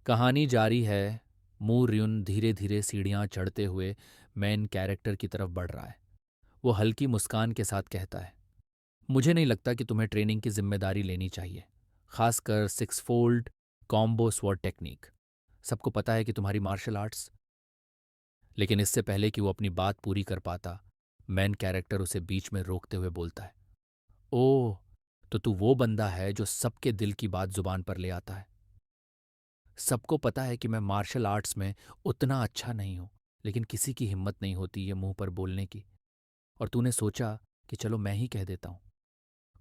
कहानी जारी है। मू रियुन धीरे धीरे सीढ़ियां चढ़ते हुए मेन कैरेक्टर की तरफ बढ़ रहा है। वो हल्की मुस्कान के साथ कहता है, मुझे नहीं लगता कि तुम्हें ट्रेनिंग की जिम्मेदारी लेनी चाहिए, खासकर six fold combo sword technique. सबको पता है कि तुम्हारी मार्शल आर्ट्स। लेकिन इससे पहले कि वो अपनी बात पूरी कर पाता, मेन कैरेक्टर उसे बीच में रोकते हुए बोलता है, ओह, तो तू वो बंदा है जो सबके दिल की बात जुबान पर ले आता है। सबको पता है कि मैं मार्शल आर्ट्स में उतना अच्छा नहीं हूं, लेकिन किसी की हिम्मत नहीं होती ये मुंह पर बोलने की। और तूने सोचा कि चलो मैं ही कह देता हूं।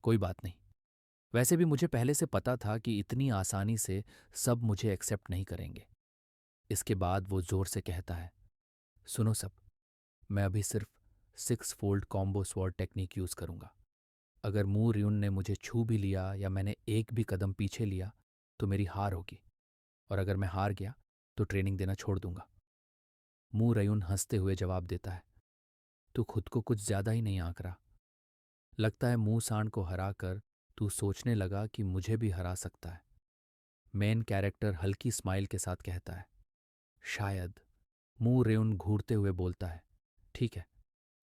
कोई बात नहीं। वैसे भी मुझे पहले से पता था कि इतनी आसानी से सब मुझे एक्सेप्ट नहीं करेंगे। इसके बाद वो जोर से कहता है, सुनो सब, मैं अभी सिर्फ six fold combo sword technique use करूंगा। अगर मू रियुन ने मुझे छू भी लिया या मैंने एक भी कदम पीछे लिया तो मेरी हार होगी। और अगर मैं हार गया तो ट्रेनिंग देना छोड़ दूंगा। मू रयुन हंसते हुए जवाब देता है, तू खुद को कुछ ज्यादा ही नहीं आंक रहा। लगता है मू सांड को हराकर तू सोचने लगा कि मुझे भी हरा सकता है। मेन कैरेक्टर हल्की स्माइल के साथ कहता है, शायद। मू रेउन घूरते हुए बोलता है, ठीक है,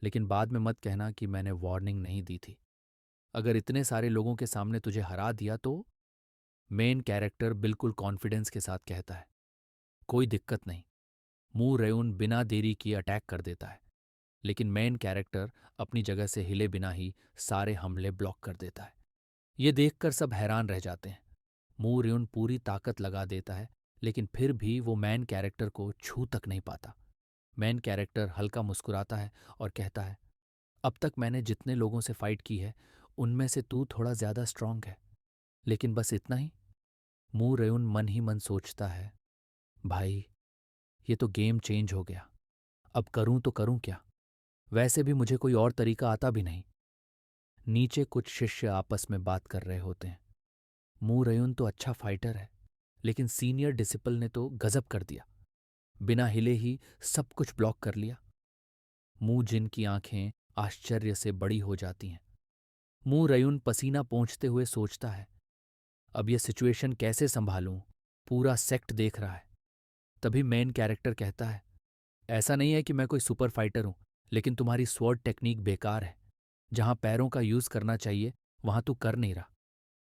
लेकिन बाद में मत कहना कि मैंने वार्निंग नहीं दी थी। अगर इतने सारे लोगों के सामने तुझे हरा दिया तो। मेन कैरेक्टर बिल्कुल कॉन्फिडेंस के साथ कहता है, कोई दिक्कत नहीं। मू रेउन बिना देरी किए अटैक कर देता है, लेकिन मेन कैरेक्टर अपनी जगह से हिले बिना ही सारे हमले ब्लॉक कर देता है। ये देखकर सब हैरान रह जाते हैं। मू रेउन पूरी ताकत लगा देता है, लेकिन फिर भी वो मैन कैरेक्टर को छू तक नहीं पाता। मैन कैरेक्टर हल्का मुस्कुराता है और कहता है, अब तक मैंने जितने लोगों से फाइट की है उनमें से तू थोड़ा ज्यादा स्ट्रांग है, लेकिन बस इतना ही। मू रेउन मन ही मन सोचता है, भाई, ये तो गेम चेंज हो गया। अब करूं तो करूं क्या? वैसे भी मुझे कोई और तरीका आता भी नहीं। नीचे कुछ शिष्य आपस में बात कर रहे होते हैं। मू रेउन तो अच्छा फाइटर है, लेकिन सीनियर डिसिपल ने तो गजब कर दिया। बिना हिले ही सब कुछ ब्लॉक कर लिया। मू जिन की आंखें आश्चर्य से बड़ी हो जाती हैं। मू रयुन पसीना पोंछते हुए सोचता है, अब यह सिचुएशन कैसे संभालूं? पूरा सेक्ट देख रहा है। तभी मेन कैरेक्टर कहता है, ऐसा नहीं है कि मैं कोई सुपर फाइटर हूं, लेकिन तुम्हारी स्वॉर्ड टेक्निक बेकार है। जहां पैरों का यूज करना चाहिए वहां तू कर नहीं रहा।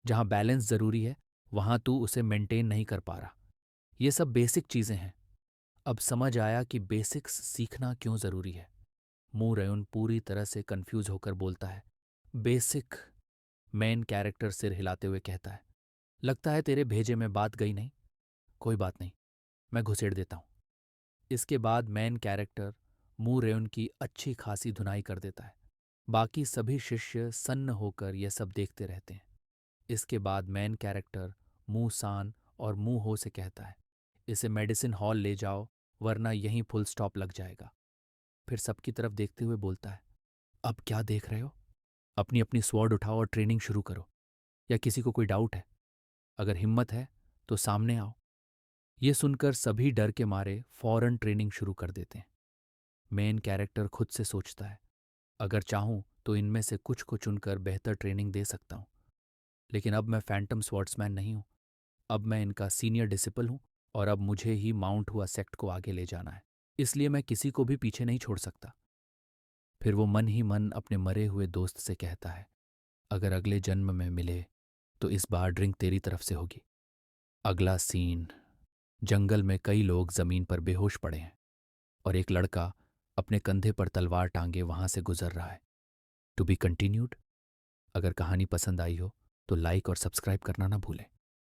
जहां बैलेंस जरूरी है वहां तू उसे मेंटेन नहीं कर पा रहा। ये सब बेसिक चीजें हैं। अब समझ आया कि बेसिक्स सीखना क्यों जरूरी है। मू रयुन पूरी तरह से कंफ्यूज होकर बोलता है, बेसिक। मेन कैरेक्टर सिर हिलाते हुए कहता है, लगता है तेरे भेजे में बात गई नहीं। कोई बात नहीं, मैं घुसेड़ देता हूं। इसके बाद मैन कैरेक्टर मू रेउन की अच्छी खासी धुनाई कर देता है। बाकी सभी शिष्य सन्न होकर यह सब देखते रहते हैं। इसके बाद मैन कैरेक्टर मू सान और मू हो से कहता है, इसे मेडिसिन हॉल ले जाओ, वरना यहीं फुल स्टॉप लग जाएगा। फिर सबकी तरफ देखते हुए बोलता है, अब क्या देख रहे हो? अपनी अपनी स्वॉर्ड उठाओ और ट्रेनिंग शुरू करो। या किसी को कोई डाउट है? अगर हिम्मत है तो सामने आओ। ये सुनकर सभी डर के मारे फौरन ट्रेनिंग शुरू कर देते हैं। मेन कैरेक्टर खुद से सोचता है, अगर चाहूं तो इनमें से कुछ को चुनकर बेहतर ट्रेनिंग दे सकता हूं। लेकिन अब मैं फैंटम स्वॉर्ड्समैन नहीं हूं। अब मैं इनका सीनियर डिसिपल हूं, और अब मुझे ही माउंट हुआ सेक्ट को आगे ले जाना है। इसलिए मैं किसी को भी पीछे नहीं छोड़ सकता। फिर वो मन ही मन अपने मरे हुए दोस्त से कहता है, अगर अगले जन्म में मिले तो इस बार ड्रिंक तेरी तरफ से होगी। अगला सीन, जंगल में कई लोग जमीन पर बेहोश पड़े हैं और एक लड़का अपने कंधे पर तलवार टांगे वहां से गुजर रहा है। To be continued. अगर कहानी पसंद आई हो तो लाइक और सब्सक्राइब करना ना भूलें।